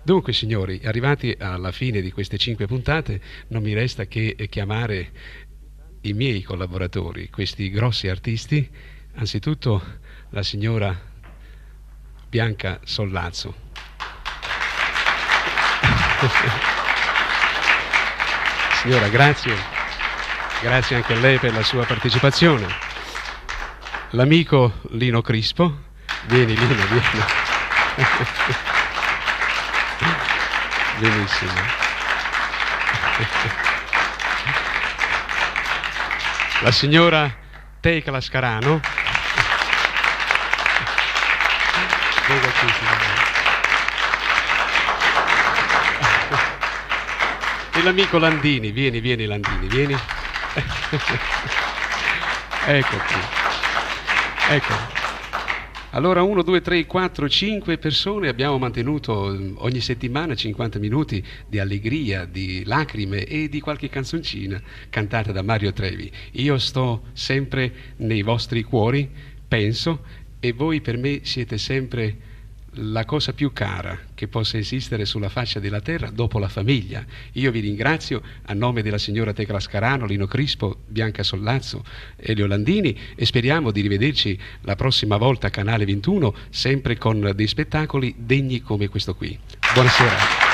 Dunque, signori, arrivati alla fine di queste 5 puntate, non mi resta che chiamare i miei collaboratori, questi grossi artisti, anzitutto la signora Bianca Sollazzo. Signora, grazie anche a lei per la sua partecipazione. L'amico Lino Crispo, vieni Lino, vieni. Benissimo. La signora Tecla Scarano. E l'amico Landini, vieni Landini, vieni. Ecco qui. Ecco. Allora 1, 2, 3, 4, 5 persone abbiamo mantenuto ogni settimana 50 minuti di allegria, di lacrime e di qualche canzoncina cantata da Mario Trevi. Io sto sempre nei vostri cuori, penso, e voi per me siete sempre la cosa più cara che possa esistere sulla faccia della terra dopo la famiglia. Io vi ringrazio a nome della signora Tecla Scarano, Lino Crispo, Bianca Sollazzo e Elio Landini e speriamo di rivederci la prossima volta a Canale 21 sempre con dei spettacoli degni come questo qui. Buonasera.